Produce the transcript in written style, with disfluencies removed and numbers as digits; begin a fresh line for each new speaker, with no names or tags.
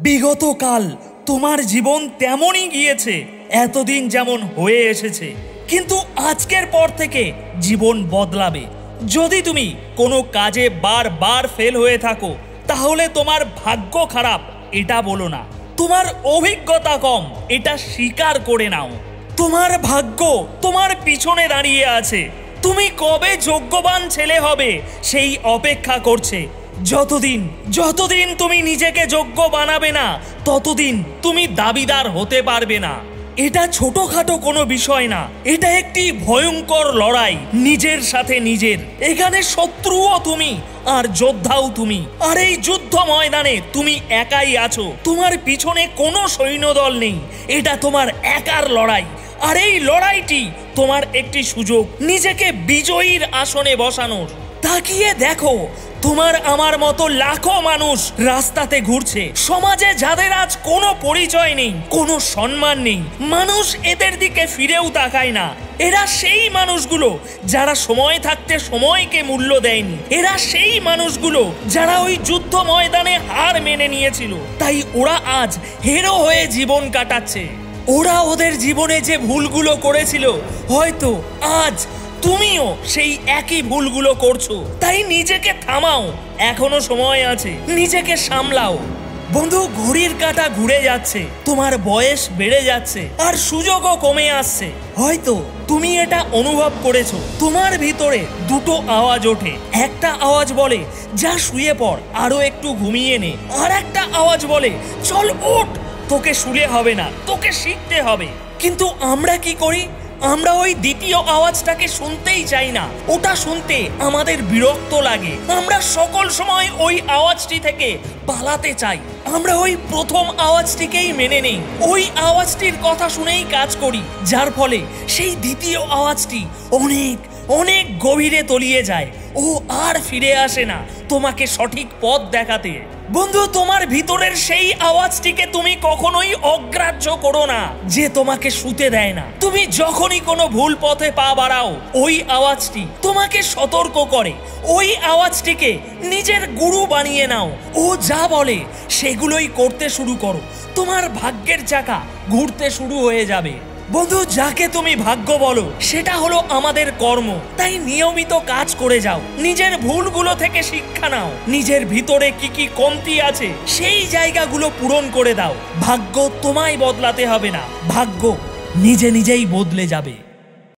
বিগত কাল তোমার জীবন তেমনই গিয়েছে, এতদিন যেমন হয়ে এসেছে, কিন্তু আজকের পর থেকে জীবন বদলাবে। যদি তুমি কোনো কাজে বারবার ফেল হয়ে থাকো তাহলে তোমার ভাগ্য খারাপ এটা বলো না, তোমার অভিজ্ঞতা কম এটা স্বীকার করে নাও। তোমার ভাগ্য তোমার পিছনে দাঁড়িয়ে আছে, তুমি কবে যোগ্যবান ছেলে হবে সেই অপেক্ষা করছে। যতদিন তুমি নিজেকে যোগ্য বানাবে না ততদিন তুমি দাবিদার হতে পারবে না। এটা ছোটখাটো কোনো বিষয় না, এটা একটি ভয়ঙ্কর লড়াই নিজের সাথে নিজের। এখানে শত্রুও তুমি আর যোদ্ধাও তুমি, আর এই যুদ্ধ ময়দানে তুমি একাই আছো, তোমার পিছনে কোনো সৈন্যদল নেই। এটা তোমার একার লড়াই, আর এই লড়াইটি তোমার একটি সুযোগ নিজেকে বিজয়ীর আসনে বসানোর। তাকিয়ে দেখো, তোমার আমার মতো লাখো মানুষ রাস্তাতে ঘুরছে, সমাজে যাদের আজ কোনো পরিচয় নেই, কোনো সম্মান নেই, মানুষ এদের দিকে ফিরেও তাকায় না। এরা সেই মানুষগুলো যারা সময় থাকতে সময়কে মূল্য দেয়নি, এরা সেই মানুষগুলো যারা ওই যুদ্ধ ময়দানে হার মেনে নিয়েছিল, তাই ওরা আজ হিরো হয়ে জীবন কাটাচ্ছে। ওরা ওদের জীবনে যে ভুলগুলো করেছিল, হয়তো আজ তুমিও সেই একই ভুলগুলো করছো। তাই নিজেকে থামাও, এখনো সময় আছে, নিজেকে সামলাও। বন্ধু, ঘড়ির কাঁটা ঘুরে যাচ্ছে, তোমার বয়স বেড়ে যাচ্ছে, আর সুযোগও কমে আসছে। হয়তো তুমি এটা অনুভব করেছো, তোমার ভিতরে দুটো আওয়াজ ওঠে। একটা আওয়াজ বলে যা শুয়ে পড়, আরো একটু ঘুমিয়ে নে। আর একটা আওয়াজ বলে চল ওঠ, তোকে শুলে হবে না, তোকে শিখতে হবে। কিন্তু আমরা কি করি? আমরা ওই দ্বিতীয় আওয়াজটাকে শুনতেই চাই না, ওটা শুনতে আমাদের বিরক্ত লাগে। আমরা সকল সময় ওই আওয়াজটি থেকে পালাতে চাই। আমরা ওই প্রথম আওয়াজটিকেই মেনে নেই, ওই আওয়াজটির কথা শুনেই কাজ করি, যার ফলে সেই দ্বিতীয় আওয়াজটি অনেক অনেক গভীরে তলিয়ে যায়। ও আর ফিরে আসে না তোমাকে সঠিক পথ দেখাতে। বন্ধু, তোমার ভিতরের সেই আওয়াজটিকে তুমি কখনোই অগ্রাহ্য করো না, যে তোমাকে শুতে দেয় না। তুমি যখনই কোনো ভুল পথে পা বাড়াও, ওই আওয়াজটি তোমাকে সতর্ক করে। ওই আওয়াজটিকে নিজের গুরু বানিয়ে নাও। ও যা বলে সেগুলোই করতে শুরু করো, তোমার ভাগ্যের চাকা ঘুরতে শুরু হয়ে যাবে। বন্ধু, যাকে তুমি ভাগ্য বলো সেটা হলো আমাদের কর্ম। তাই নিয়মিত কাজ করে যাও, নিজের ভুলগুলো থেকে শিক্ষা নাও, নিজের ভিতরে কি কি কমতি আছে সেই জায়গাগুলো পূরণ করে দাও। ভাগ্য তোমায় বদলাতে হবে না, ভাগ্য নিজে নিজেই বদলে যাবে।